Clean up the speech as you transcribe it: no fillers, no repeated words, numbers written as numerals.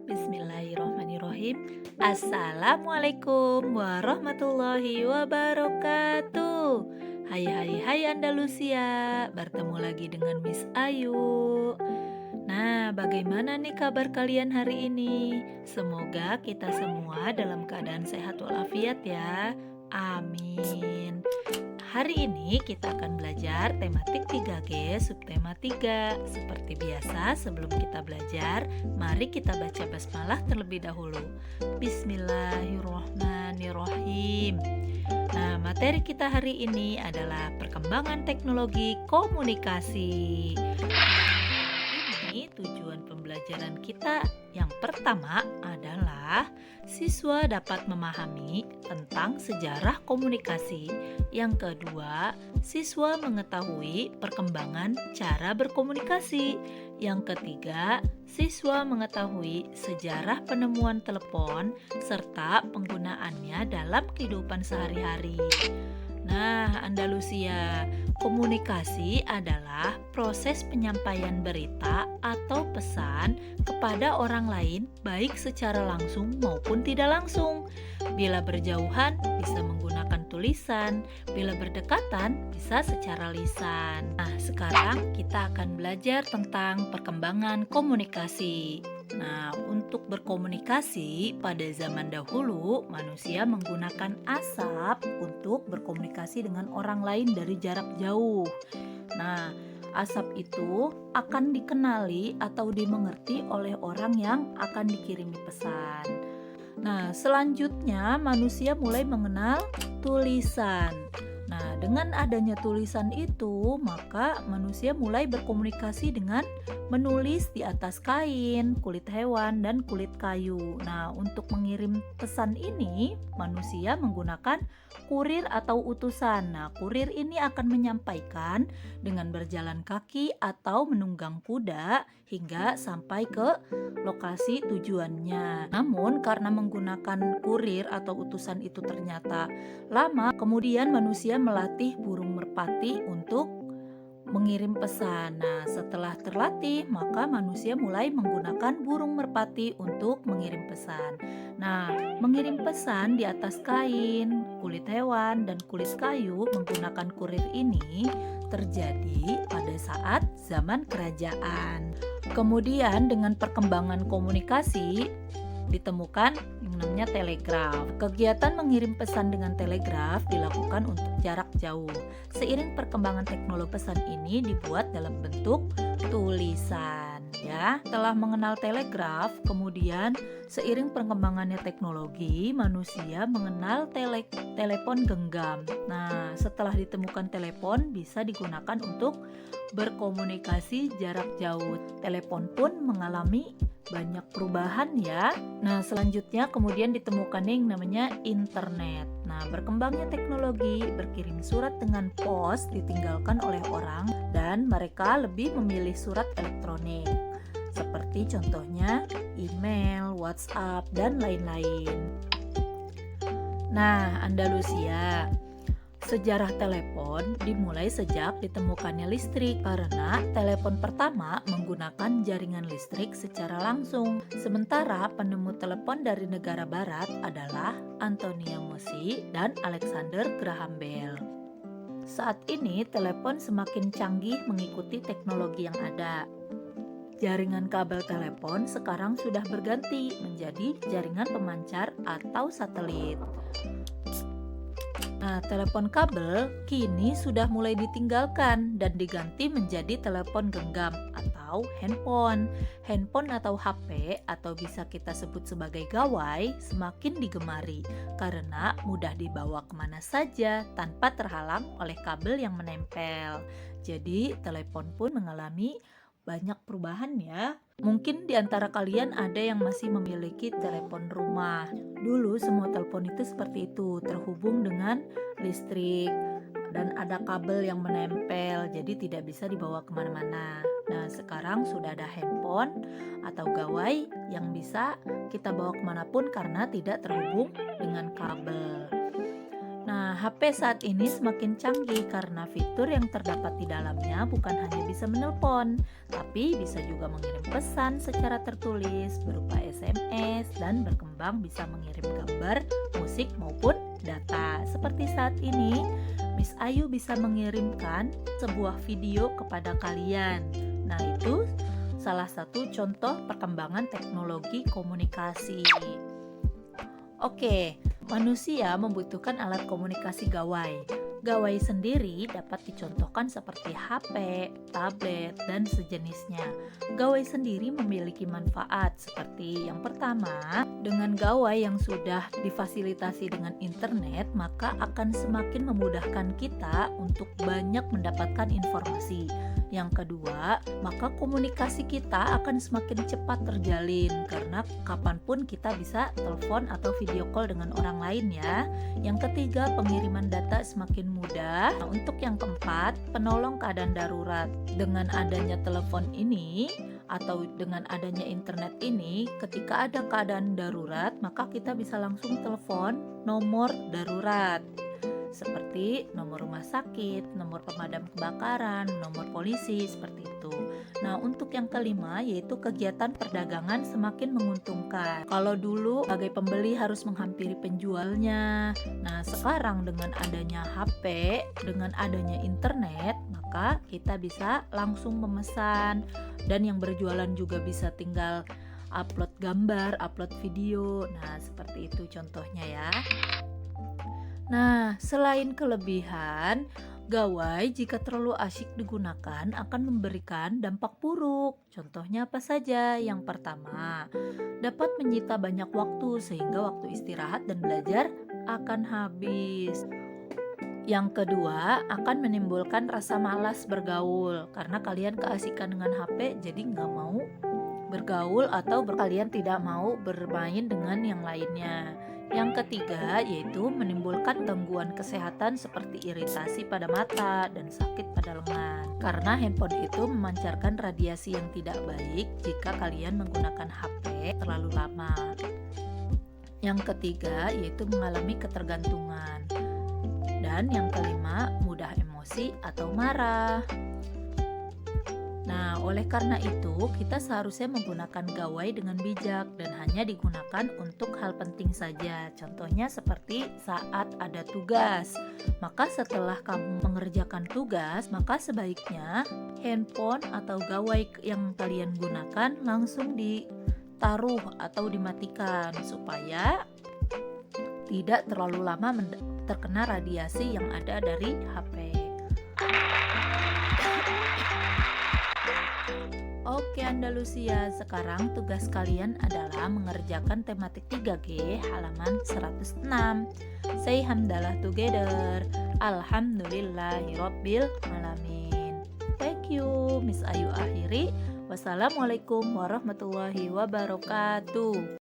Bismillahirrohmanirrohim. Assalamualaikum warahmatullahi wabarakatuh. Hai Andalusia, bertemu lagi dengan Miss Ayu. Nah, bagaimana nih kabar kalian hari ini? Semoga kita semua dalam keadaan sehat walafiat ya. Amin. Hari ini kita akan belajar tematik 3G subtema 3. Seperti biasa, sebelum kita belajar, mari kita baca basmalah terlebih dahulu. Bismillahirrohmanirrohim. Nah, materi kita hari ini adalah perkembangan teknologi komunikasi. Ini tujuan pembelajaran kita yang pertama adalah siswa dapat memahami tentang sejarah komunikasi. Yang kedua, siswa mengetahui perkembangan cara berkomunikasi. Yang ketiga, siswa mengetahui sejarah penemuan telepon serta penggunaannya dalam kehidupan sehari-hari. Nah, Andalusia, komunikasi adalah proses penyampaian berita atau pesan kepada orang lain baik secara langsung maupun tidak langsung. Bila berjauhan bisa menggunakan tulisan, bila berdekatan bisa secara lisan. Nah, sekarang kita akan belajar tentang perkembangan komunikasi. Nah, untuk berkomunikasi pada zaman dahulu, manusia menggunakan asap untuk berkomunikasi dengan orang lain dari jarak jauh. Nah, asap itu akan dikenali atau dimengerti oleh orang yang akan dikirimi pesan. Nah, selanjutnya manusia mulai mengenal tulisan. Nah, dengan adanya tulisan itu, maka manusia mulai berkomunikasi dengan menulis di atas kain, kulit hewan, dan kulit kayu. Nah, untuk mengirim pesan ini, manusia menggunakan kurir atau utusan. Nah, kurir ini akan menyampaikan dengan berjalan kaki atau menunggang kuda hingga sampai ke lokasi tujuannya. Namun, karena menggunakan kurir atau utusan itu ternyata lama, kemudian manusia melatih burung merpati untuk mengirim pesan. Nah, setelah terlatih, maka manusia mulai menggunakan burung merpati untuk mengirim pesan. Nah, mengirim pesan di atas kain, kulit hewan, dan kulit kayu menggunakan kurir ini terjadi pada saat zaman kerajaan. Kemudian dengan perkembangan komunikasi ditemukan yang namanya telegraf. Kegiatan mengirim pesan dengan telegraf dilakukan untuk jarak jauh. Seiring perkembangan teknologi pesan ini dibuat dalam bentuk tulisan ya. Setelah mengenal telegraf, kemudian seiring perkembangannya teknologi, manusia mengenal telepon genggam. Nah, setelah ditemukan telepon bisa digunakan untuk berkomunikasi jarak jauh. Telepon pun mengalami banyak perubahan ya. Nah, selanjutnya kemudian ditemukan yang namanya internet. Nah, berkembangnya teknologi, berkirim surat dengan pos ditinggalkan oleh orang dan mereka lebih memilih surat elektronik. Seperti contohnya email, WhatsApp, dan lain-lain. Nah, Andalusia, sejarah telepon dimulai sejak ditemukannya listrik karena telepon pertama menggunakan jaringan listrik secara langsung. Sementara penemu telepon dari negara barat adalah Antonio Meucci dan Alexander Graham Bell. Saat ini telepon semakin canggih mengikuti teknologi yang ada. Jaringan kabel telepon sekarang sudah berganti menjadi jaringan pemancar atau satelit. Nah, telepon kabel kini sudah mulai ditinggalkan dan diganti menjadi telepon genggam atau handphone. Handphone atau HP atau bisa kita sebut sebagai gawai semakin digemari karena mudah dibawa kemana saja tanpa terhalang oleh kabel yang menempel. Jadi, telepon pun mengalami banyak perubahan ya. Mungkin di antara kalian ada yang masih memiliki telepon rumah. Dulu semua telepon itu seperti itu, terhubung dengan listrik dan ada kabel yang menempel, jadi tidak bisa dibawa kemana-mana. Nah, sekarang sudah ada handphone atau gawai yang bisa kita bawa kemanapun karena tidak terhubung dengan kabel. Nah, HP saat ini semakin canggih karena fitur yang terdapat di dalamnya bukan hanya bisa menelpon, tapi bisa juga mengirim pesan secara tertulis berupa SMS dan berkembang bisa mengirim gambar, musik maupun data. Seperti saat ini, Miss Ayu bisa mengirimkan sebuah video kepada kalian. Nah, itu salah satu contoh perkembangan teknologi komunikasi. Oke, manusia membutuhkan alat komunikasi gawai. Gawai sendiri dapat dicontohkan seperti HP, tablet, dan sejenisnya. Gawai sendiri memiliki manfaat seperti yang pertama, dengan gawai yang sudah difasilitasi dengan internet, maka akan semakin memudahkan kita untuk banyak mendapatkan informasi. Yang kedua, maka komunikasi kita akan semakin cepat terjalin karena kapanpun kita bisa telepon atau video call dengan orang lain ya. Yang ketiga, pengiriman data semakin mudah. Nah, untuk yang keempat, penolong keadaan darurat. Dengan adanya telepon ini atau dengan adanya internet ini, ketika ada keadaan darurat, maka kita bisa langsung telepon nomor darurat seperti nomor rumah sakit, nomor pemadam kebakaran, nomor polisi, seperti itu. Nah, untuk yang kelima yaitu kegiatan perdagangan semakin menguntungkan. Kalau dulu sebagai pembeli harus menghampiri penjualnya. Nah, sekarang dengan adanya HP, dengan adanya internet, maka kita bisa langsung memesan dan yang berjualan juga bisa tinggal upload gambar, upload video. Nah, seperti itu contohnya ya. Nah, selain kelebihan, gawai jika terlalu asyik digunakan akan memberikan dampak buruk. Contohnya apa saja? Yang pertama, dapat menyita banyak waktu sehingga waktu istirahat dan belajar akan habis. Yang kedua, akan menimbulkan rasa malas bergaul karena kalian keasikan dengan HP jadi nggak mau bergaul atau kalian tidak mau bermain dengan yang lainnya. Yang ketiga yaitu menimbulkan gangguan kesehatan seperti iritasi pada mata dan sakit pada lengan. Karena handphone itu memancarkan radiasi yang tidak baik jika kalian menggunakan HP terlalu lama. Yang ketiga yaitu mengalami ketergantungan. Dan yang kelima, mudah emosi atau marah. Nah, oleh karena itu, kita seharusnya menggunakan gawai dengan bijak dan hanya digunakan untuk hal penting saja. Contohnya seperti saat ada tugas. Maka setelah kamu mengerjakan tugas, maka sebaiknya handphone atau gawai yang kalian gunakan langsung ditaruh atau dimatikan supaya tidak terlalu lama terkena radiasi yang ada dari HP. Oke Andalusia, sekarang tugas kalian adalah mengerjakan tematik 3G halaman 106. Say hamdalah together. Alhamdulillahirabbil alamin. Thank you, Miss Ayu akhiri. Wassalamualaikum warahmatullahi wabarakatuh.